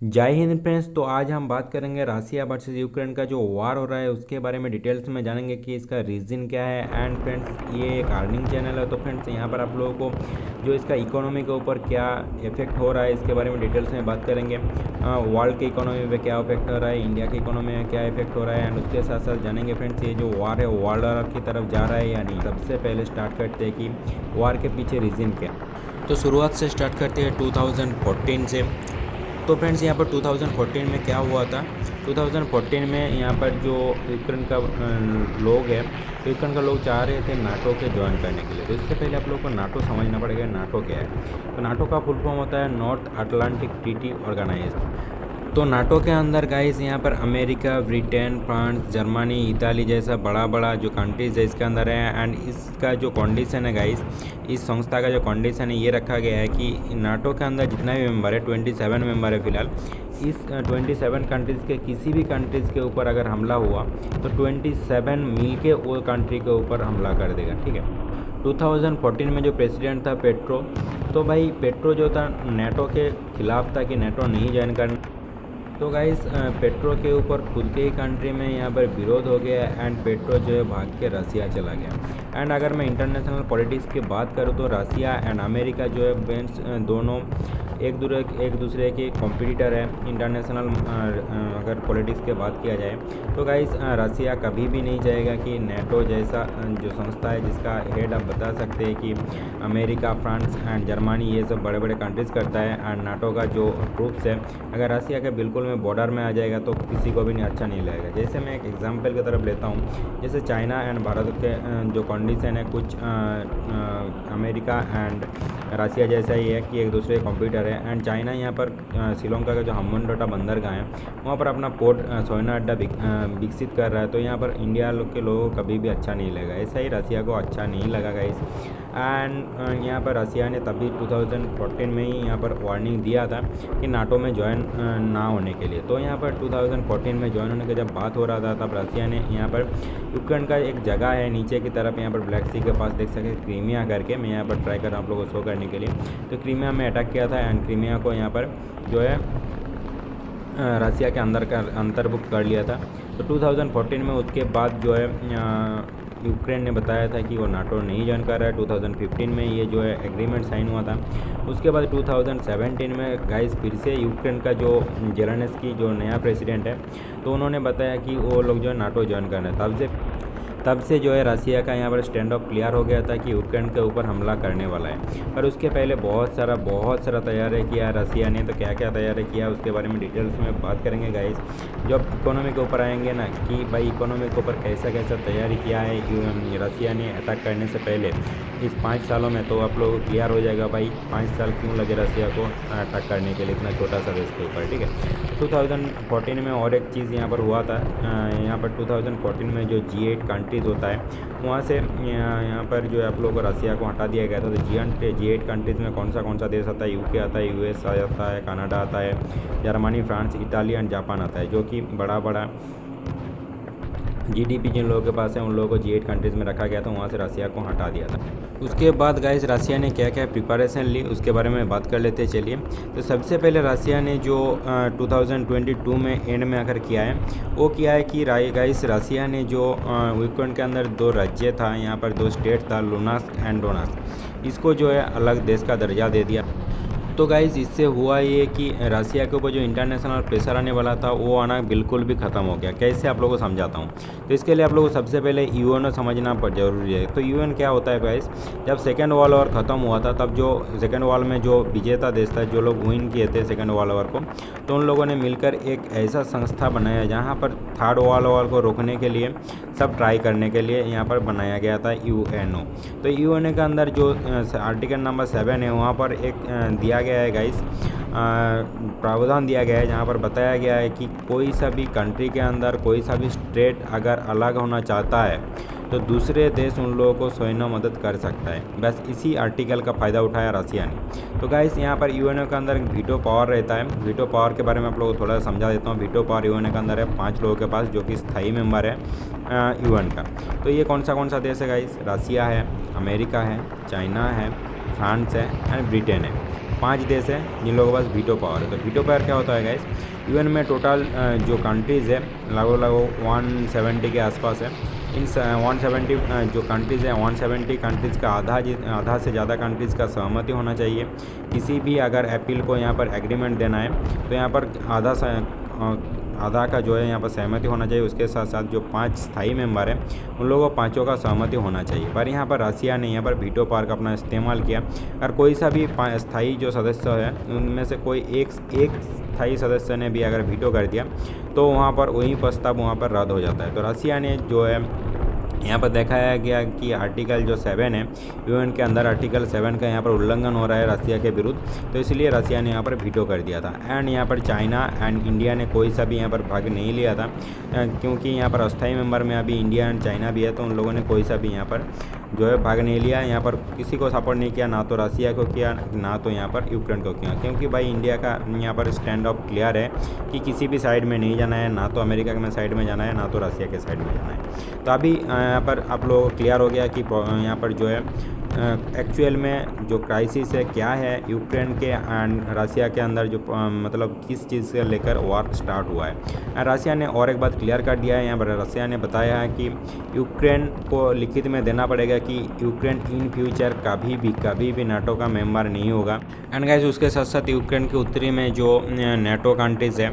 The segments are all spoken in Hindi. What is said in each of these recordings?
जय हिंद फ्रेंड्स। तो आज हम बात करेंगे रसिया वर्सेस यूक्रेन का जो वार हो रहा है उसके बारे में डिटेल्स में जानेंगे कि इसका रीज़न क्या है। एंड फ्रेंड्स ये एक अर्निंग चैनल है, तो फ्रेंड्स यहाँ पर आप लोगों को जो इसका इकोनॉमी के ऊपर क्या इफेक्ट हो रहा है इसके बारे में डिटेल्स में बात करेंगे। वर्ल्ड की इकोनॉमी पे क्या इफेक्ट हो रहा है, इंडिया की इकोनॉमी में क्या इफेक्ट हो रहा है, एंड उसके साथ साथ जानेंगे फ्रेंड्स ये जो वार है वर्ल्ड वॉर की तरफ जा रहा है या नहीं। सबसे पहले स्टार्ट करते हैं कि वार के पीछे रीज़न क्या। तो शुरुआत से स्टार्ट करते हैं 2014 से। तो फ्रेंड्स यहाँ पर 2014 में क्या हुआ था। 2014 में यहाँ पर जो यूक्रेन का लोग है, तो यूक्रेन का लोग चाह रहे थे नाटो के ज्वाइन करने के लिए। तो इससे पहले आप लोगों को नाटो समझना पड़ेगा नाटो क्या है। तो नाटो का फुल फॉर्म होता है नॉर्थ अटलांटिक ट्रीटी ऑर्गेनाइजेशन। तो नाटो के अंदर गाइस यहाँ पर America, Britain, France, Germany, Italy जैसा बड़ा बड़ा जो कंट्रीज़ है इसके अंदर है। एंड इसका जो कंडीशन है गाइस, इस संस्था का जो कंडीशन है ये रखा गया है कि नाटो के अंदर जितना भी मेंबर है 27 मेंबर है फिलहाल। इस 27 कंट्रीज़ के किसी भी कंट्रीज़ के ऊपर अगर हमला हुआ तो 27 मिल के वो कंट्री के ऊपर हमला कर देगा, ठीक है। 2014 में जो प्रेसिडेंट था पेट्रो, तो भाई पेट्रो जो था नाटो के खिलाफ था कि नाटो नहीं ज्वाइन करना। तो गाइस पेट्रो के ऊपर खुद के ही कंट्री में यहाँ पर विरोध हो गया एंड पेट्रो जो है भाग के रसिया चला गया। एंड अगर मैं इंटरनेशनल पॉलिटिक्स की बात करूँ तो रसिया एंड अमेरिका जो है बेंस दोनों एक दूसरे के कॉम्पिटिटर है इंटरनेशनल। अगर पॉलिटिक्स की बात किया जाए तो गाइस रसिया कभी भी नहीं चाहेगा कि नाटो जैसा जो संस्था है जिसका हेड आप बता सकते हैं कि अमेरिका, फ्रांस एंड जर्मनी ये सब बड़े बड़े कंट्रीज़ करता है। एंड नाटो का जो ट्रूप्स है अगर रसिया के बिल्कुल में बॉर्डर में आ जाएगा तो किसी को भी नहीं अच्छा नहीं लगेगा। जैसे मैं एक एग्जांपल की तरफ लेता हूँ, जैसे चाइना एंड भारत के जो कंडीशन है कुछ अमेरिका एंड रसिया जैसा ही है कि एक दूसरे के कंप्यूटर है। एंड चाइना यहाँ पर श्रीलंका का जो हम्बनटोटा बंदरगाह है वहाँ पर अपना पोर्ट सोना अड्डा विकसित कर रहा है। तो यहाँ पर इंडिया के लोगों को कभी भी अच्छा नहीं लगेगा, ऐसा ही रसिया को अच्छा नहीं लगा गाइस। एंड यहाँ पर रसिया ने तभी 2014 में ही यहाँ पर वार्निंग दिया था कि नाटो में ज्वाइन ना होने के लिए। तो यहाँ पर 2014 में ज्वाइन होने का जब बात हो रहा था तब रसिया ने यहाँ पर यूक्रेन का एक जगह है नीचे की तरफ, यहाँ पर ब्लैक सी के पास देख सकते क्रीमिया करके, मैं यहाँ पर ट्राई कर रहा हूँ आप लोगों को शो करने के लिए। तो क्रीमिया में अटैक किया था एंड क्रीमिया को यहाँ पर जो है रसिया के अंदर का अंतर्भुक्त कर लिया था। तो 2014 में उसके बाद जो है यूक्रेन ने बताया था कि वो नाटो नहीं ज्वाइन कर रहा है। 2015 में ये जो है एग्रीमेंट साइन हुआ था। उसके बाद 2017 में गाइस फिर से यूक्रेन का जो जेलेंस्की जो नया प्रेसिडेंट है तो उन्होंने बताया कि वो लोग जो है नाटो ज्वाइन करना है। तब से जो है रसिया का यहाँ पर स्टैंड ऑफ क्लियर हो गया था कि यूक्रेन के ऊपर हमला करने वाला है। पर उसके पहले बहुत सारा तैयारी किया रसिया ने। तो क्या क्या तैयारी किया उसके बारे में डिटेल्स में बात करेंगे गाइस। जब इकोनॉमी के ऊपर आएंगे ना कि भाई इकोनॉमी के ऊपर कैसा कैसा तैयारी किया है रसिया ने अटैक करने से पहले इस 5 सालों में, तो आप लोग को क्लियर हो जाएगा भाई 5 साल क्यों लगे रसिया को अटैक करने के लिए इतना छोटा सा देश के ऊपर, ठीक है। 2014 में और एक चीज़ यहाँ पर हुआ था, यहाँ पर 2014 में जो G8 कंट्रीज़ होता है वहाँ से यहाँ पर जो आप लोगों को रसिया को हटा दिया गया था। तो G8 कंट्रीज़ में कौन सा देश आता है, यूके आता है, यूएस आता है, कनाडा आता है, Germany, France, Italy and Japan आता है, जो कि बड़ा जीडीपी जिन लोगों के पास है उन लोगों को G8 कंट्रीज़ में रखा गया था, वहाँ से रसिया को हटा दिया था। उसके बाद गाइस रसिया ने क्या क्या प्रिपरेशन ली उसके बारे में बात कर लेते हैं चलिए। तो सबसे पहले रसिया ने जो 2022 में एंड में आकर किया है वो किया है कि गाइस रसिया ने जो यूक्रेन के अंदर 2 राज्य था, यहाँ पर 2 स्टेट था, लुनास्क एंड डोनास्क, इसको जो है अलग देश का दर्जा दे दिया। तो गाइज़ इससे हुआ ये कि रसिया के ऊपर जो इंटरनेशनल प्रेशर आने वाला था वो आना बिल्कुल भी ख़त्म हो गया। कैसे आप लोगों को समझाता हूँ। तो इसके लिए आप लोगों को सबसे पहले यूएनओ समझना जरूरी है। तो यूएन क्या होता है गाइज़, जब सेकेंड वर्ल्ड वॉर ख़त्म हुआ था तब जो सेकेंड वर्ल्ड में जो विजेता देश था, जो लोग विन किए थे सेकेंड वर्ल्ड वॉर को, तो उन लोगों ने मिलकर एक ऐसा संस्था बनाया जहाँ पर थर्ड वर्ल्ड वॉर को रोकने के लिए सब ट्राई करने के लिए यहाँ पर बनाया गया था यूएनओ। तो यूएनओ के अंदर जो आर्टिकल नंबर 7 है वहाँ पर एक दिया गया है गाइस, प्रावधान दिया गया है जहाँ पर बताया गया है कि कोई सा भी कंट्री के अंदर कोई सा भी स्टेट अगर अलग होना चाहता है तो दूसरे देश उन लोगों को सैन्य मदद कर सकता है। बस इसी आर्टिकल का फ़ायदा उठाया रसिया ने। तो गाइस यहाँ पर यूएनओ के अंदर वीटो पावर रहता है। वीटो पावर के बारे में आप लोगों को थोड़ा समझा देता हूँ। वीटो पावर यूएनओ के अंदर है 5 लोगों के पास, जो कि स्थायी मेंबर है यूएन का। तो ये कौन सा देश है गाइस, रसिया है, अमेरिका है, चाइना है, फ्रांस है एंड ब्रिटेन है। 5 देश है जिन लोगों के पास वीटो पावर है। तो वीटो पावर क्या होता है गाइस, यूएन में टोटल जो कंट्रीज़ है लगभग 170 के आसपास है। इन 170 जो कंट्रीज़ हैं 170 कंट्रीज़ का आधा से ज़्यादा कंट्रीज़ का सहमति होना चाहिए। किसी भी अगर अपील को यहाँ पर एग्रीमेंट देना है तो यहाँ पर आधा का जो है यहाँ पर सहमति होना चाहिए। उसके साथ साथ जो 5 स्थायी मेंबर हैं उन लोगों को 5 का सहमति होना चाहिए। पर यहाँ पर रसिया ने यहाँ पर वीटो पावर का अपना इस्तेमाल किया। अगर कोई सा भी स्थायी जो सदस्य है उनमें से कोई एक स्थायी सदस्य ने भी अगर वीटो कर दिया तो वहाँ पर वही प्रस्ताव वहाँ पर रद्द हो जाता है। तो रसिया ने जो है यहाँ पर दिखाया गया कि आर्टिकल जो 7 है यूएन के अंदर, आर्टिकल 7 का यहाँ पर उल्लंघन हो रहा है रसिया के विरुद्ध, तो इसलिए रसिया ने यहाँ पर वीटो कर दिया था। एंड यहाँ पर चाइना एंड इंडिया ने कोई सा भी यहाँ पर भाग नहीं लिया था, क्योंकि यहाँ पर अस्थायी मेंबर में अभी इंडिया एंड चाइना भी है, तो उन लोगों ने कोई सा भी यहाँ पर जो है भाग नहीं लिया। यहाँ पर किसी को सपोर्ट नहीं किया, ना तो रसिया को किया ना तो यहाँ पर यूक्रेन को किया, क्योंकि भाई इंडिया का यहाँ पर स्टैंड ऑफ क्लियर है कि किसी भी साइड में नहीं जाना है, ना तो अमेरिका के साइड में जाना है ना तो रसिया के साइड में जाना है। तो अभी यहाँ पर आप लोग क्लियर हो गया कि यहाँ पर जो है एक्चुअल में जो क्राइसिस है क्या है यूक्रेन के एंड रसिया के अंदर, जो मतलब किस चीज़ से लेकर वॉर स्टार्ट हुआ है। रसिया ने और एक बात क्लियर कर दिया है, यहाँ पर रसिया ने बताया है कि यूक्रेन को लिखित में देना पड़ेगा कि यूक्रेन इन फ्यूचर कभी भी नाटो का मेंबर नहीं होगा। एंड गाइस उसके साथ साथ यूक्रेन के उत्तरी में जो नाटो कंट्रीज़ है,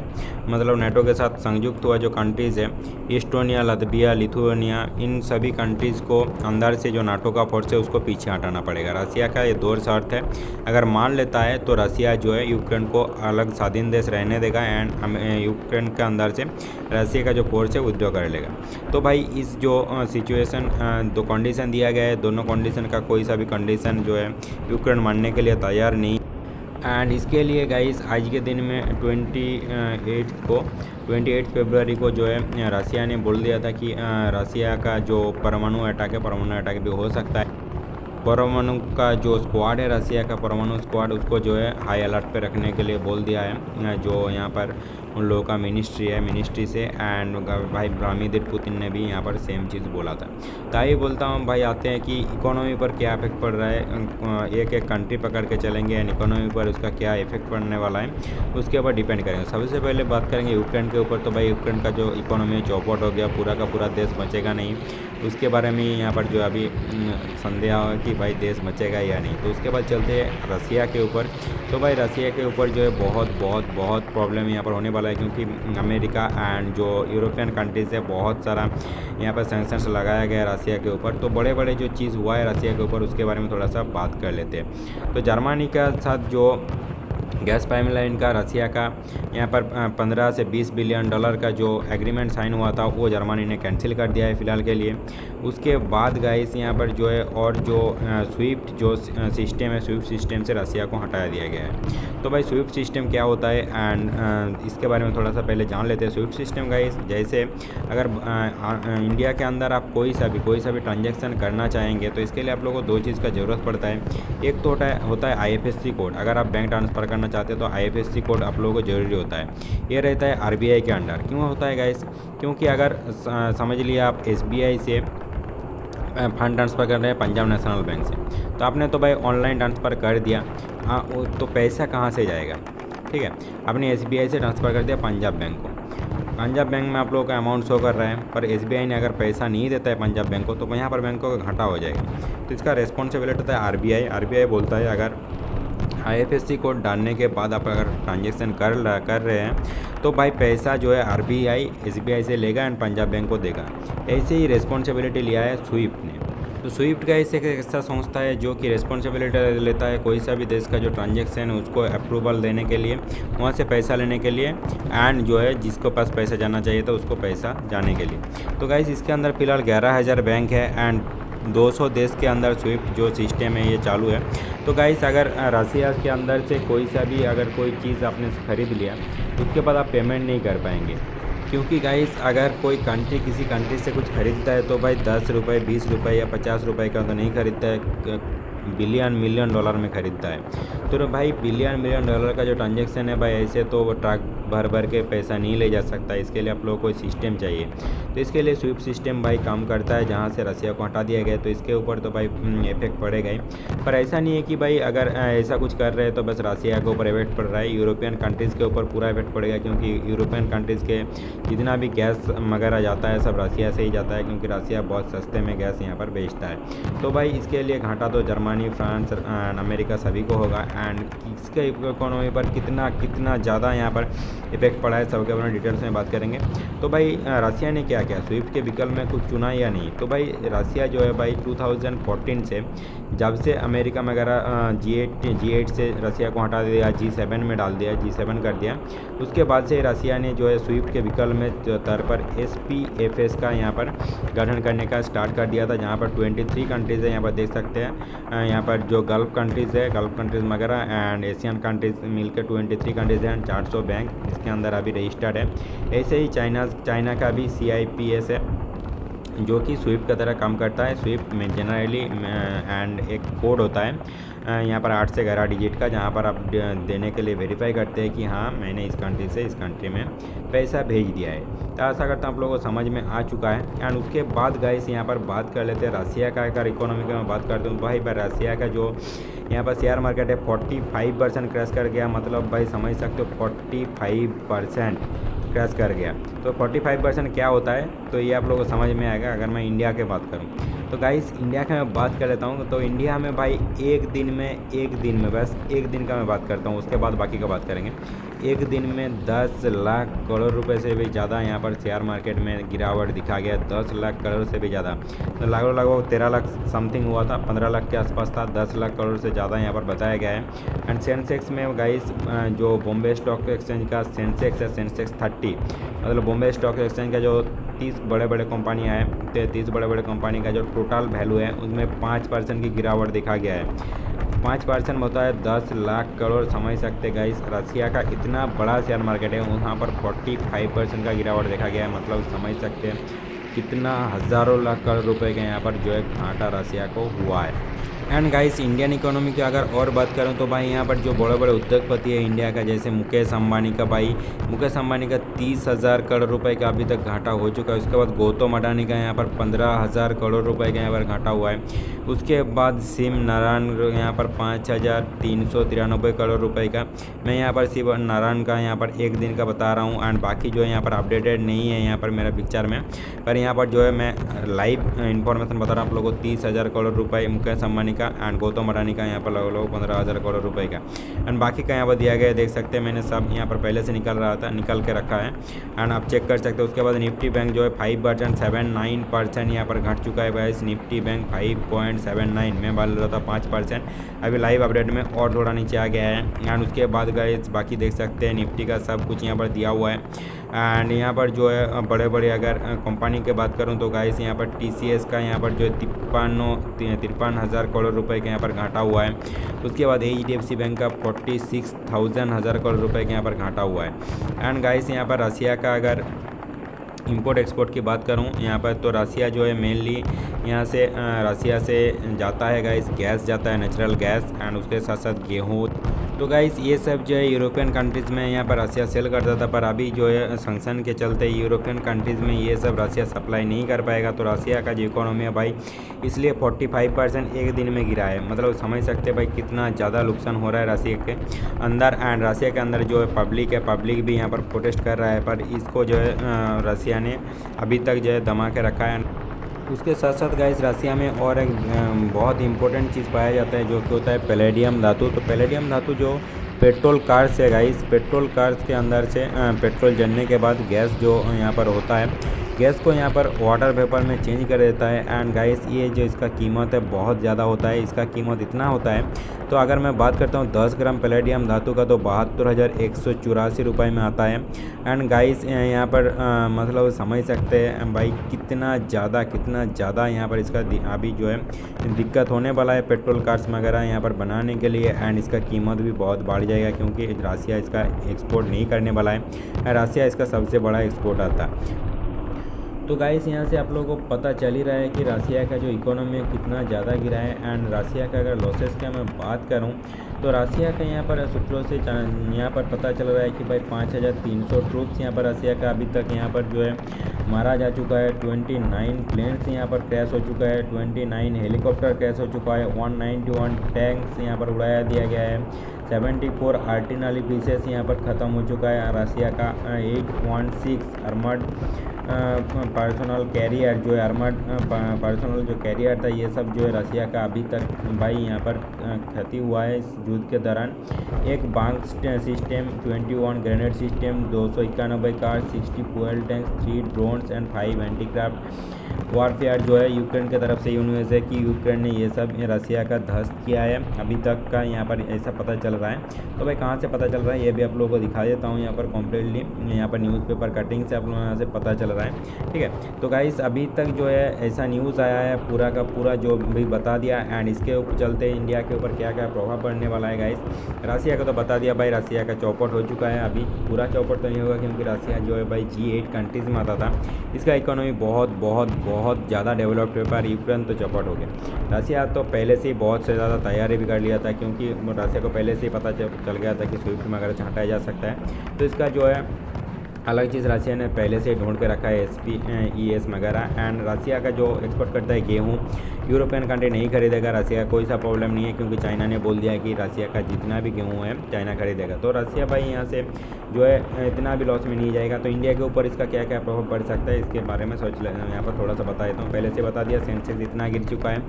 मतलब नाटो के साथ संयुक्त हुआ जो कंट्रीज़ है, इस्टोनिया, लातविया, लिथुआनिया, इन सभी कंट्रीज़ को अंदर से जो नाटो का फोर्स है उसको पीछे हटाना पड़ेगा। रसिया का ये दो शर्त है, अगर मान लेता है तो रसिया जो है यूक्रेन को अलग स्वाधीन देश रहने देगा एंड यूक्रेन के अंदर से रसिया का जो फोर्स है विथड्रॉ कर लेगा। तो भाई इस जो सिचुएशन दो कंडीशन दिया गया है, दोनों कंडीशन का कोई सा भी कंडीशन जो है यूक्रेन मानने के लिए तैयार नहीं। एंड इसके लिए गाइस आज के दिन में 28 फरवरी को जो है रसिया ने बोल दिया था कि रसिया का जो परमाणु अटैक भी हो सकता है। परमाणु का जो स्क्वाड है रसिया का परमाणु स्क्वाड, उसको जो है हाई अलर्ट पे रखने के लिए बोल दिया है जो यहाँ पर उन लोगों का मिनिस्ट्री से। एंड भाई व्लादिमीर पुतिन ने भी यहाँ पर सेम चीज़ बोला था। ताई बोलता हूँ भाई आते हैं कि इकोनॉमी पर क्या इफेक्ट पड़ रहा है, एक कंट्री पकड़ के चलेंगे एंड इकोनॉमी पर उसका क्या इफेक्ट पड़ने वाला है उसके ऊपर डिपेंड करेंगे। सबसे पहले बात करेंगे यूक्रेन के ऊपर। तो भाई यूक्रेन का जो इकोनॉमी चौपट हो गया, पूरा का पूरा देश बचेगा नहीं, उसके बारे में यहाँ पर जो अभी संदेह है कि भाई देश बचेगा या नहीं। तो उसके बाद चलते हैं रसिया के ऊपर। तो भाई रसिया के ऊपर जो है बहुत प्रॉब्लम यहाँ पर होने वाला है, क्योंकि अमेरिका एंड जो यूरोपियन कंट्रीज़ है बहुत सारा यहाँ पर सैंक्शंस लगाया गया है रसिया के ऊपर। तो बड़े जो चीज़ हुआ है रसिया के ऊपर उसके बारे में थोड़ा सा बात कर लेते हैं। तो जर्मनी के साथ जो गैस पाइपलाइन का रसिया का यहाँ पर 15 से 20 बिलियन डॉलर का जो एग्रीमेंट साइन हुआ था वो जर्मनी ने कैंसिल कर दिया है फ़िलहाल के लिए। उसके बाद गाइस यहाँ पर जो है और जो स्विफ्ट जो सिस्टम है, स्विफ्ट सिस्टम से रसिया को हटाया दिया गया है। तो भाई स्विफ्ट सिस्टम क्या होता है एंड इसके बारे में थोड़ा सा पहले जान लेते हैं। स्विफ्ट सिस्टम गाइस, जैसे अगर इंडिया के अंदर आप कोई सा भी ट्रांजेक्शन करना चाहेंगे तो इसके लिए आप लोगों को दो चीज़ का ज़रूरत पड़ता है। एक तो होता है IFSC कोड। अगर आप बैंक ट्रांसफ़र करना चाहते हैं तो IFSC कोड आप लोगों को जरूरी होता है। ये रहता है RBI के अंडर। क्यों होता है गाइस? क्योंकि अगर समझ लिया आप SBI से फंड ट्रांसफ़र कर रहे हैं पंजाब नेशनल बैंक से, तो आपने तो भाई ऑनलाइन ट्रांसफ़र कर दिया, तो पैसा कहाँ से जाएगा? ठीक है, आपने SBI से ट्रांसफ़र कर दिया पंजाब बैंक को। पंजाब बैंक में आप लोगों का अमाउंट शो कर रहा है, पर SBI ने अगर पैसा नहीं देता है पंजाब बैंक को तो यहाँ पर बैंकों का घाटा हो जाएगा। तो इसका रेस्पॉन्सिबिलिटी होता है RBI बोलता है अगर IFSC कोड डालने के बाद आप अगर ट्रांजेक्शन कर रहे हैं तो भाई पैसा जो है RBI SBI से लेगा एंड पंजाब बैंक को देगा। ऐसे ही रेस्पॉन्सिबिलिटी लिया है स्विफ्ट ने। तो स्विफ्ट का एक ऐसा संस्था है जो कि रेस्पॉन्सिबिलिटी लेता है कोई सा भी देश का जो ट्रांजेक्शन है उसको अप्रूवल देने के लिए, वहाँ से पैसा लेने के लिए एंड जो है जिसको पास पैसा जाना चाहिए था उसको पैसा जाने के लिए। तो गाइस इसके अंदर फ़िलहाल 11,000 बैंक है एंड 200 देश के अंदर स्विफ्ट जो सिस्टम है ये चालू है। तो गाइस अगर रसिया के अंदर से कोई सा भी अगर कोई चीज़ आपने खरीद लिया उसके बाद आप पेमेंट नहीं कर पाएंगे, क्योंकि गाइस अगर कोई कंट्री किसी कंट्री से कुछ खरीदता है तो भाई 10 रुपये, 20 रुपये या 50 रुपये का तो नहीं खरीदता है। बिलियन मिलियन डॉलर में खरीदता है। तो भाई बिलियन मिलियन डॉलर का जो ट्रांजेक्शन है भाई, ऐसे तो वो ट्रक भर भर के पैसा नहीं ले जा सकता। इसके लिए आप लोगों को सिस्टम चाहिए। तो इसके लिए स्विफ्ट सिस्टम भाई काम करता है, जहाँ से रसिया को हटा दिया गया। तो इसके ऊपर तो भाई इफेक्ट पड़ेगा ही, पर ऐसा नहीं है कि भाई अगर ऐसा कुछ कर रहे हैं तो बस रसिया के ऊपर इफेक्ट पड़ रहा है। यूरोपियन कंट्रीज़ के ऊपर पूरा इफेक्ट पड़ेगा, क्योंकि यूरोपियन कंट्रीज़ के जितना भी गैस वगैरह जाता है सब रसिया से ही जाता है, क्योंकि रसिया बहुत सस्ते में गैस यहाँ पर बेचता है। तो भाई इसके लिए घाटा तो जर्मनी, फ्रांस, अमेरिका सभी को होगा। एंड इसके इकोनॉमी पर कितना ज़्यादा यहाँ पर इफेक्ट पड़ा है, सबके बारे में डिटेल्स में बात करेंगे। तो भाई रसिया ने क्या किया, स्विफ्ट के विकल्प में कुछ चुना या नहीं। तो भाई रसिया जो है भाई 2014 से, जब से अमेरिका वगैरह G8 से रसिया को हटा दिया, G7 में डाल दिया, G7 कर दिया, उसके बाद से रसिया ने जो है स्विफ्ट के विकल्प में तौर पर SPFS का यहाँ पर गठन करने का स्टार्ट कर दिया था, जहाँ पर 23 कंट्रीज़ है। यहाँ पर देख सकते हैं यहाँ पर जो गल्फ कंट्रीज़ है, गल्फ कंट्रीज़ वगैरह एंड एशियन कंट्रीज़ मिलकर 23 कंट्रीज़ हैं, 400 बैंक इसके अंदर अभी रजिस्टर्ड है। ऐसे ही चाइना का भी CIPS है, जो कि स्विफ्ट की तरह काम करता है। स्विफ्ट में जनरली एंड एक कोड होता है यहाँ पर 8 से 11 डिजिट का, जहाँ पर आप देने के लिए वेरीफाई करते हैं कि हाँ मैंने इस कंट्री से इस कंट्री में पैसा भेज दिया है। तो आशा करता हूँ आप लोगों को समझ में आ चुका है। एंड उसके बाद गाइस यहाँ पर बात कर लेते हैं रसिया का। अगर इकोनॉमी का मैं बात करता हूँ भाई रसिया का जो यहाँ पर शेयर मार्केट है 45% क्रैश कर गया। मतलब भाई समझ सकते हो 45% क्रैश कर गया। तो 45% क्या होता है, तो ये आप लोगों को समझ में आएगा। अगर मैं इंडिया की बात करूँ तो गाइस इंडिया का मैं बात कर लेता हूँ। तो इंडिया में भाई एक दिन में बस एक दिन का मैं बात करता हूँ, उसके बाद बाकी का बात करेंगे। एक दिन में 10 लाख करोड़ रुपए से भी ज़्यादा यहाँ पर शेयर मार्केट में गिरावट दिखा गया। 10 लाख करोड़ से भी ज़्यादा, तो लगभग 13 लाख समथिंग हुआ था, 15 लाख के आसपास था। 10 लाख करोड़ से ज़्यादा यहाँ पर बताया गया है। एंड सेंसेक्स में गाइस जो बॉम्बे स्टॉक एक्सचेंज का सेंसेक्स है, सेंसेक्स 30, मतलब बॉम्बे स्टॉक एक्सचेंज का जो 30 बड़े कंपनियाँ हैं, तो 30 बड़े कंपनी का जो टोटल वैल्यू है उसमें 5% की गिरावट देखा गया है। 5% होता है 10 लाख करोड़। समझ सकते गाइस रसिया का इतना बड़ा शेयर मार्केट है, वहाँ पर 45% का गिरावट देखा गया है। मतलब समझ सकते हैं कितना हज़ारों लाख करोड़ रुपए का यहाँ पर जो है घाटा रसिया को हुआ है। एंड गाइस इंडियन इकोनॉमी की अगर और बात करूं तो भाई यहाँ पर जो बड़े उद्योगपति है इंडिया का, जैसे मुकेश अंबानी का, भाई मुकेश अंबानी का 30,000 करोड़ रुपए का अभी तक घाटा हो चुका है। उसके बाद गौतम अडानी का यहाँ पर 15,000 करोड़ रुपए का यहाँ पर घाटा हुआ है। उसके बाद सिम नारायण यहाँ पर 5,393 करोड़ रुपए का। मैं यहाँ पर सिर्फ नारायण का यहाँ पर एक दिन का बता रहा हूँ, एंड बाकी जो है यहाँ पर अपडेटेड नहीं है यहाँ पर मेरा पिक्चर में, पर यहाँ पर जो है मैं लाइव इन्फॉर्मेशन बता रहा हूँ आप लोगों को। 30,000 करोड़ रुपए मुकेश अंबानी का एंड गौतम अडानी का यहाँ पर लगभग 15,000 करोड़ रुपए का। एंड बाकी का यहाँ पर दिया गया है, देख सकते हैं मैंने सब यहाँ पर पहले से निकल के रखा है, एंड आप चेक कर सकते हो। उसके बाद निफ्टी बैंक जो है 5.79% यहाँ पर घट चुका है गाइस। निफ्टी बैंक 5.79, मैं बोल रहा था 5%, अभी लाइव अपडेट में और थोड़ा नीचे आ गया है। एंड उसके बाद गाइस बाकी देख सकते हैं निफ्टी का सब कुछ यहाँ पर दिया हुआ है। एंड यहाँ पर जो है बड़े अगर कंपनी की बात करूँ तो गाइस यहाँ पर TCS का यहाँ पर जो है 53,000 करोड़ रुपए के यहाँ पर घाटा हुआ है। उसके बाद HDFC बैंक का 46,000 करोड़ रुपए के यहाँ पर घाटा हुआ है। एंड गाइस यहाँ पर रसिया का अगर इंपोर्ट एक्सपोर्ट की बात करूं यहाँ पर, तो रसिया जो है मेनली यहाँ से रसिया से जाता है गाइस गैस जाता है, नेचुरल गैस, एंड उसके साथ साथ गेहूँ। तो गाइस ये सब जो है यूरोपियन कंट्रीज़ में यहाँ पर रसिया सेल करता था, पर अभी जो है सैंक्शन के चलते यूरोपियन कंट्रीज़ में ये सब रसिया सप्लाई नहीं कर पाएगा। तो रसिया का जो इकोनॉमी है भाई इसलिए 45% एक दिन में गिरा है। मतलब समझ सकते हैं भाई कितना ज़्यादा नुकसान हो रहा है रसिया के अंदर। एंड रसिया के अंदर जो है पब्लिक भी यहाँ पर प्रोटेस्ट कर रहा है, पर इसको जो है रसिया ने अभी तक जो है दबा के रखा है। उसके साथ साथ गाइस रसिया में और एक बहुत इंपॉर्टेंट चीज़ पाया जाता है, जो कि होता है पैलेडियम धातु। तो पैलेडियम धातु जो पेट्रोल कार्स है गाइस, पेट्रोल कार्स के अंदर से पेट्रोल जलने के बाद गैस जो यहाँ पर होता है, गैस को यहाँ पर वाटर वेपर में चेंज कर देता है। एंड गाइस ये जो इसका कीमत है बहुत ज़्यादा होता है। इसका कीमत इतना होता है, तो अगर मैं बात करता हूँ 10 ग्राम पैलेडियम धातु का, तो 72,184 रुपये में आता है। एंड गाइस यहाँ पर मतलब समझ सकते हैं भाई कितना ज़्यादा यहाँ पर इसका अभी जो है दिक्कत होने वाला है पेट्रोल कार्स वगैरह यहाँ पर बनाने के लिए। एंड इसका कीमत भी बहुत बढ़ जाएगा, क्योंकि रसिया इसका एक्सपोर्ट नहीं करने वाला है। रसिया इसका सबसे बड़ा एक्सपोर्ट आता है। तो गाइस यहाँ से आप लोगों को पता चल ही रहा है कि रसिया का जो इकोनॉमी है कितना ज़्यादा गिरा है। एंड रसिया का अगर लॉसेस का मैं बात करूँ तो रसिया का यहाँ पर सूत्रों से यहाँ पर पता चल रहा है कि भाई 5300 ट्रूप्स यहाँ पर रसिया का अभी तक यहाँ पर जो है मारा जा चुका है। 29 प्लेन्स यहाँ पर क्रैश हो चुका है, 29 हेलीकॉप्टर क्रैश हो चुका है, 191 टैंक्स यहाँ पर उड़ाया दिया गया है, 74 आर्टिलरी पीसेस यहाँ पर ख़त्म हो चुका है। रसिया का 816 आर्मर्ड पर्सनल कैरियर जो है आर्मर्ड पर्सनल जो कैरियर था ये सब जो है रसिया का अभी तक भाई यहाँ पर क्षति हुआ है इस युद्ध के दौरान। एक बांक system, 21 grenade system, 291 car, 60 fuel tanks, 3 drones and 5 antiaircraft warfare जो है यूक्रेन की तरफ से न्यूज़ है कि यूक्रेन ने ये सब रसिया का ध्वस्त किया है अभी तक का यहाँ पर ऐसा पता चल रहा है। तो भाई कहाँ से पता चल रहा है ये भी आप लोगों को दिखा देता हूँ यहाँ पर कम्प्लीटली, यहाँ पर न्यूज़पेपर कटिंग से आप लोगों यहाँ से पता चल रहा है। ठीक है, तो गाइस अभी तक जो है ऐसा न्यूज़ आया है पूरा का पूरा जो भी बता दिया। एंड इसके ऊपर चलते इंडिया के ऊपर क्या क्या प्रभाव पड़ने वाला है गाइस। रसिया का तो बता दिया भाई, रसिया का चौपट हो चुका है। अभी पूरा चौपट तो नहीं होगा क्योंकि रसिया जो है भाई G8 कंट्रीज़ में आता था, इसका इकोनॉमी बहुत बहुत बहुत ज़्यादा डेवलप्ड है, पर यूक्रेन तो चौपट हो गया। रसिया तो पहले से ही बहुत से ज़्यादा तैयारी भी कर लिया था क्योंकि रसिया को पहले से ही पता चल गया था कि स्विफ्ट में अगर हटाया जा सकता है तो इसका जो है अलग चीज़ रसिया ने पहले से ढूंढ के रखा है SPES वगैरह। एंड रसिया का जो एक्सपोर्ट करता है गेहूँ यूरोपियन कंट्री नहीं खरीदेगा, रसिया का कोई सा प्रॉब्लम नहीं है क्योंकि चाइना ने बोल दिया है कि रसिया का जितना भी गेहूँ है चाइना खरीदेगा। तो रसिया भाई यहाँ से जो है इतना भी लॉस में नहीं जाएगा। तो इंडिया के ऊपर इसका क्या क्या प्रभाव पड़ सकता है इसके बारे में सोच लेना, यहाँ पर थोड़ा सा बता देता हूँ। पहले से बता दिया सेंसेक्स इतना गिर चुका है,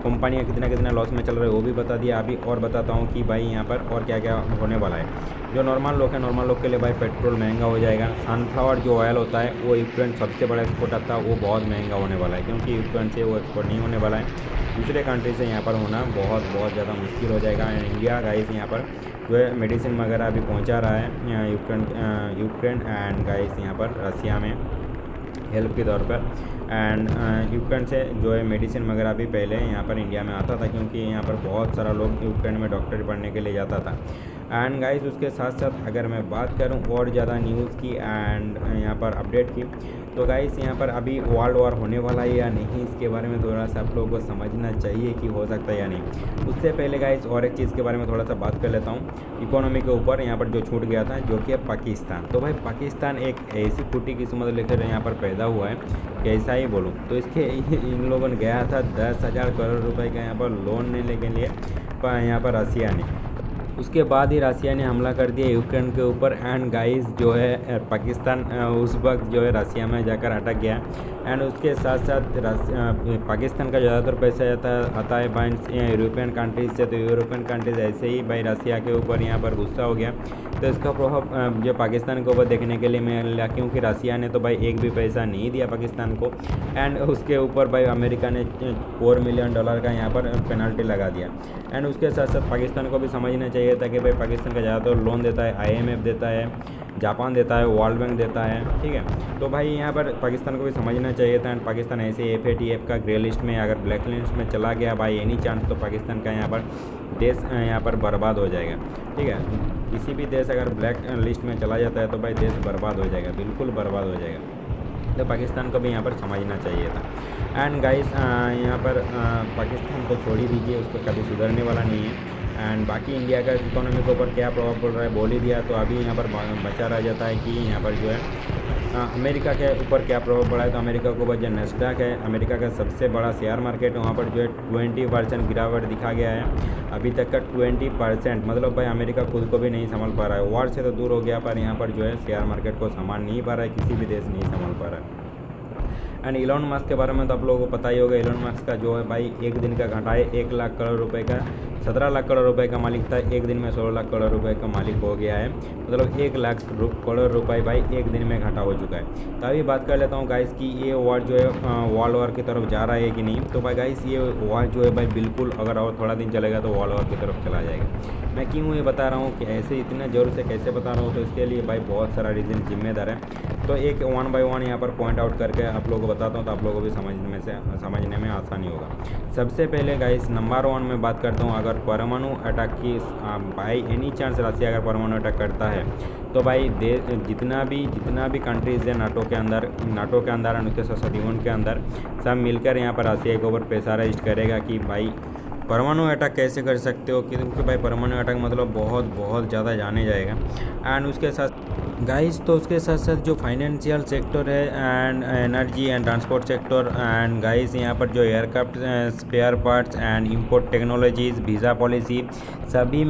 कंपनियाँ कितना लॉस में चल रहा है वो भी बता दिया। अभी और बताता हूँ कि भाई यहाँ पर और क्या क्या होने वाला है। जो नॉर्मल लोग हैं, नॉर्मल लोग के लिए भाई पेट्रोल महंगा हो जाएगा। सनफ्लावर जो ऑयल होता है वो यूक्रेन सबसे बड़ा एक्सपोर्टर था, वो बहुत महंगा होने वाला है क्योंकि यूक्रेन से वो एक्सपोर्ट नहीं होने वाला है, दूसरे कंट्री से यहाँ पर होना बहुत बहुत ज़्यादा मुश्किल हो जाएगा। इंडिया गाइस यहाँ पर जो है मेडिसिन वगैरह अभी पहुँचा रहा है यूक्रेन एंड गाइस यहाँ पर रसिया में हेल्प के तौर पर। एंड यूक्रेन से जो है मेडिसिन वगैरह भी पहले यहाँ पर इंडिया में आता था क्योंकि यहाँ पर बहुत सारा लोग यूक्रेन में डॉक्टरी पढ़ने के लिए जाता था। एंड गाइस उसके साथ साथ अगर मैं बात करूँ और ज़्यादा न्यूज़ की एंड यहाँ पर अपडेट की, तो गाइस यहाँ पर अभी वर्ल्ड वॉर होने वाला है या नहीं इसके बारे में थोड़ा सा आप लोगों को समझना चाहिए कि हो सकता है या नहीं। उससे पहले गाइस और एक चीज़ के बारे में थोड़ा सा बात कर लेता हूँ इकोनॉमी के ऊपर, यहाँ पर जो छूट गया था जो कि है पाकिस्तान। तो भाई पाकिस्तान एक ऐसी फूटी किस्मत लेकर यहाँ पर पैदा हुआ है, कैसा ही बोलूँ। तो इसके इन लोगों ने गया था 10,000 करोड़ रुपए का यहाँ पर लोन लेने के लिए यहाँ पर रसिया ने। उसके बाद ही रसिया ने हमला कर दिया यूक्रेन के ऊपर। एंड गाइस जो है पाकिस्तान उस वक्त जो है रसिया में जाकर अटक गया। एंड उसके साथ साथ पाकिस्तान का ज़्यादातर पैसा आता है भाई यूरोपियन कंट्रीज से। तो यूरोपियन कंट्रीज ऐसे ही भाई रसिया के ऊपर यहाँ पर गुस्सा हो गया, तो इसका प्रभाव जो पाकिस्तान के ऊपर देखने के लिए मिला क्योंकि रसिया ने तो भाई एक भी पैसा नहीं दिया पाकिस्तान को। एंड उसके ऊपर भाई अमेरिका ने $4 मिलियन का यहाँ पर पेनल्टी लगा दिया। एंड उसके साथ साथ पाकिस्तान को भी समझना चाहिए था कि भाई पाकिस्तान का ज़्यादातर लोन देता है IMF देता है, जापान देता है, वर्ल्ड बैंक देता है, ठीक है। तो भाई यहाँ पर पाकिस्तान को भी समझना चाहिए था। एंड पाकिस्तान ऐसे FATF का ग्रे लिस्ट में अगर ब्लैक लिस्ट में चला गया भाई एनी चांस, तो पाकिस्तान का यहाँ पर देश यहाँ पर बर्बाद हो जाएगा, ठीक है। किसी भी देश अगर ब्लैक लिस्ट में चला जाता है तो भाई देश बर्बाद हो जाएगा, बिल्कुल बर्बाद हो जाएगा। तो पाकिस्तान को भी यहाँ पर समझना चाहिए था। एंड गाइस यहाँ पर पाकिस्तान को छोड़ ही दीजिए, उसको कभी सुधरने वाला नहीं है। एंड बाकी इंडिया का इकोनॉमी के ऊपर क्या प्रभाव पड़ रहा है बोल ही दिया। तो अभी यहाँ पर बचा रह जाता है कि यहाँ पर जो है अमेरिका के ऊपर क्या प्रभाव पड़ा है। तो अमेरिका के ऊपर जो नैस्डैक है, अमेरिका का सबसे बड़ा शेयर मार्केट है, वहाँ पर जो है 20% गिरावट दिखा गया है अभी तक का 20%। मतलब भाई अमेरिका खुद को भी नहीं संभाल पा रहा है, वॉर से तो दूर हो गया पर यहाँ पर जो है शेयर मार्केट को संभाल नहीं पा रहा है, किसी भी देश नहीं संभाल पा रहा है। एंड इलॉन मस्क के बारे में तो आप लोगों को पता ही होगा। इलॉन मस्क का जो है भाई एक दिन का घाटा है 1 लाख करोड़ रुपए का, 17 लाख करोड़ रुपए का मालिक था, एक दिन में 16 लाख करोड़ रुपए का मालिक हो गया है। मतलब 1 लाख करोड़ रुपए भाई एक दिन में घाटा हो चुका है। तो अभी बात कर लेता हूँ गाइस कि ये वॉर जो है वर्ल्ड वॉर की तरफ जा रहा है कि नहीं। तो भाई गाइस ये वॉर जो है भाई बिल्कुल अगर और थोड़ा दिन चलेगा तो वर्ल्ड वॉर की तरफ चला जाएगा। मैं क्यों ये बता रहा हूँ कि ऐसे इतना ज़ोर से कैसे बता रहा हूँ, तो इसके लिए भाई बहुत सारा रीज़न जिम्मेदार है। तो एक वन बाय वन यहाँ पर पॉइंट आउट करके आप लोगों को बताता हूँ, तो आप लोगों को भी समझने में आसानी होगा। सबसे पहले गाइस नंबर 1 में बात करता हूँ, अगर परमाणु अटैक की बाई एनी चांस रसिया अगर परमाणु अटैक करता है तो भाई जितना भी कंट्रीज़ है नाटो के अंदर और उसके साथ साथ यूएन के अंदर सब मिलकर यहाँ पर रसिया के ऊपर प्रेशराइज करेगा कि भाई परमाणु अटैक कैसे कर सकते हो, क्योंकि भाई परमाणु अटैक मतलब बहुत ज़्यादा जाने जाएगा। एंड उसके साथ गाइस तो उसके साथ साथ जो फाइनेंशियल सेक्टर है and energy and transport sector and guys यहाँ पर जो aircraft spare parts and import technologies visa policy सभी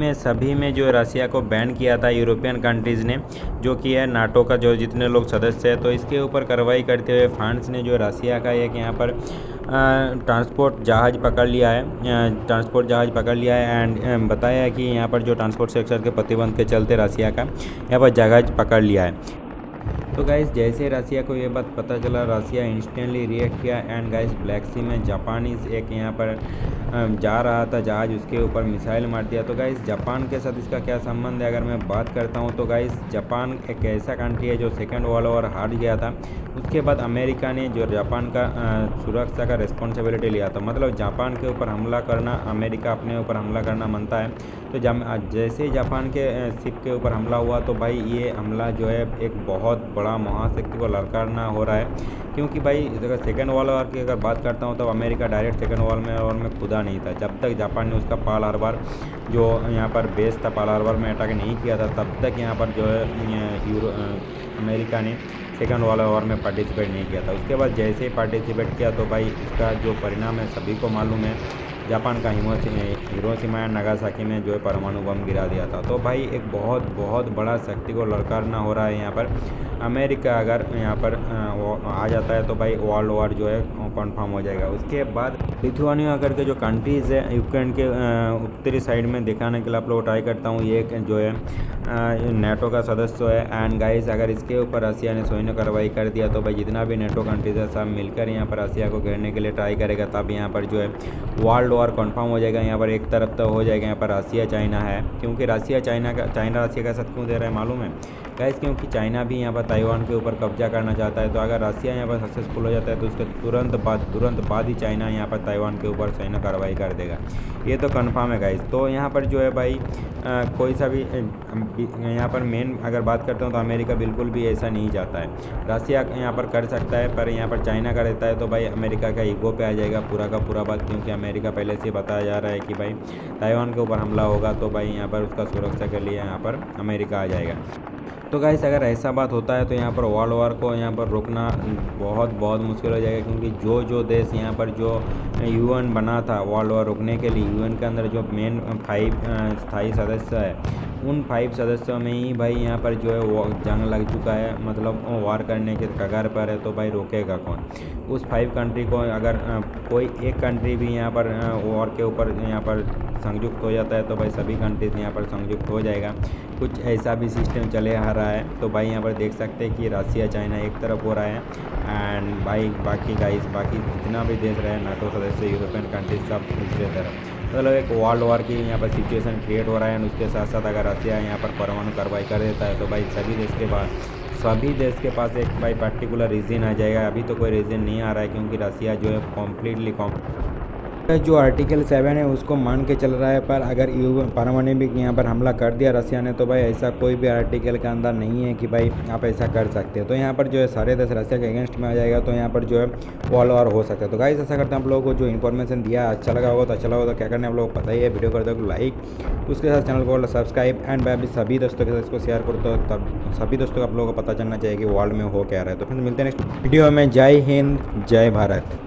में जो रसिया को बैन किया था यूरोपियन कंट्रीज़ ने, जो कि है नाटो का जो जितने लोग सदस्य हैं, तो इसके ऊपर कार्रवाई करते हुए फ्रांस ने जो रसिया का एक यहाँ पर ट्रांसपोर्ट जहाज़ पकड़ लिया है एंड बताया है कि यहाँ पर जो ट्रांसपोर्ट सेक्टर के प्रतिबंध के चलते रसिया का यहाँ पर जहाज़ पकड़ लिया है। तो गाइस जैसे रसिया को ये बात पता चला, रसिया इंस्टेंटली रिएक्ट किया एंड गाइस ब्लैक सी में जापानीज एक यहाँ पर जा रहा था जहाज़, उसके ऊपर मिसाइल मार दिया। तो गाइस जापान के साथ इसका क्या संबंध है अगर मैं बात करता हूँ, तो गाइस जापान एक ऐसा कंट्री है जो सेकेंड वर्ल्ड वॉर हार गया था, उसके बाद अमेरिका ने जो जापान का सुरक्षा का रिस्पॉन्सिबिलिटी लिया था। मतलब जापान के ऊपर हमला करना, अमेरिका अपने ऊपर हमला करना मानता है। तो जैसे जापान के शिप के ऊपर हमला हुआ तो भाई ये हमला जो है एक बहुत बड़ा महाशक्ति को ललकारना हो रहा है, क्योंकि भाई अगर सेकेंड वर्ल्ड वॉर की अगर बात करता हूँ तो America direct second world war में खुदा नहीं था। जब तक जापान ने उसका पर्ल हार्बर जो यहाँ पर बेस था, पर्ल हार्बर में अटैक नहीं किया था, तब तक यहाँ पर जो है अमेरिका ने सेकेंड वर्ल्ड वॉर में पार्टिसिपेट नहीं किया था। उसके बाद जैसे ही पार्टिसिपेट किया तो भाई इसका जो परिणाम है सभी को मालूम है, जापान का हिरोशिमा एंड नागासाकी में जो है परमाणु बम गिरा दिया था। तो भाई एक बहुत बड़ा शक्ति को ललकारना हो रहा है यहाँ पर। अमेरिका अगर यहाँ पर आ जाता है तो भाई वर्ल्ड वॉर जो है कंफर्म हो जाएगा। उसके बाद लिथुआनिया करके जो कंट्रीज़ है यूक्रेन के उत्तरी साइड में दिखाने के लिए आप लोग ट्राई करता हूँ, ये जो है नेटो का सदस्य है एंड गाइस अगर इसके ऊपर रसिया ने सैन्य कार्रवाई कर दिया तो भाई जितना भी नेटो कंट्रीज है सब मिलकर यहाँ पर रसिया को घेरने के लिए ट्राई करेगा, तब यहाँ पर जो है वर्ल्ड वॉर कंफर्म हो जाएगा। यहाँ पर एक तरफ तो हो जाएगा यहाँ पर रसिया चाइना है, क्योंकि चाइना रसिया का साथ क्यों दे रहा है मालूम है गाइस, क्योंकि चाइना भी यहाँ पर ताइवान के ऊपर कब्जा करना चाहता है। तो अगर रसिया यहाँ पर सक्सेसफुल हो जाता है तो उसके तुरंत बाद ही चाइना यहाँ पर ताइवान के ऊपर सैन्य कार्रवाई कर देगा, ये तो कंफर्म है गाइस। तो यहाँ पर जो है भाई कोई सा भी यहाँ पर मेन अगर बात करते हो तो अमेरिका बिल्कुल भी ऐसा नहीं चाहता है। रसिया यहाँ पर कर सकता है पर यहाँ पर चाइना का रहता है तो भाई अमेरिका का ईगो पे आ जाएगा पूरा का पूरा बात, क्योंकि अमेरिका पहले से बताया जा रहा है कि भाई ताइवान के ऊपर हमला होगा तो भाई यहाँ पर उसका सुरक्षा के लिए यहाँ पर अमेरिका आ जाएगा। तो गाइस अगर ऐसा बात होता है तो यहाँ पर वर्ल्ड वॉर को यहाँ पर रोकना बहुत मुश्किल हो जाएगा, क्योंकि जो देश यहाँ पर जो यूएन बना था वर्ल्ड वॉर रोकने के लिए, यूएन के अंदर जो मेन 5 स्थायी सदस्य है, उन 5 सदस्यों में ही भाई यहाँ पर जो है वो जंग लग चुका है, मतलब वार करने के कगार पर है। तो भाई रोकेगा कौन? उस 5 कंट्री को अगर कोई एक कंट्री भी यहाँ पर वॉर के ऊपर यहाँ पर संयुक्त हो जाता है तो भाई सभी कंट्रीज यहाँ पर संयुक्त हो जाएगा। कुछ ऐसा भी सिस्टम चले आ रहा है। तो भाई यहाँ पर देख सकते हैं कि रसिया चाइना एक तरफ हो रहा है एंड भाई बाकी जितना भी देश रहे नाटो सदस्य यूरोपियन कंट्रीज सब दूसरे तरफ, मतलब एक वर्ल्ड वॉर की यहाँ पर सिचुएशन क्रिएट हो रहा है। उसके साथ साथ अगर रसिया यहाँ पर परमाणु कार्रवाई कर देता है तो भाई सभी देश के पास एक भाई पर्टिकुलर रीज़न आ जाएगा। अभी तो कोई रीज़न नहीं आ रहा है, क्योंकि रसिया जो है कम्प्लीटली जो आर्टिकल 7 है उसको मान के चल रहा है। पर अगर पारमाणविक यहाँ पर हमला कर दिया रसिया ने तो भाई ऐसा कोई भी आर्टिकल के अंदर नहीं है कि भाई आप ऐसा कर सकते हैं। तो यहाँ पर जो है सारे देश रसिया के अगेंस्ट में आ जाएगा, तो यहाँ पर जो है वर्ल्ड वॉर हो सकता है। तो गाइस ऐसा करते हैं आप लोगों को जो इन्फॉर्मेशन दिया अच्छा लगा होगा तो क्या करना है आप लोगों को पता ही है, वीडियो कर दो लाइक, उसके साथ चैनल को सब्सक्राइब एंड भाई सभी दोस्तों के साथ इसको शेयर करो, तो तब सभी दोस्तों को आप लोगों को पता चलना चाहिए कि वर्ल्ड में हो क्या रहा है। तो फिर मिलते हैं नेक्स्ट वीडियो में। जय हिंद, जय भारत।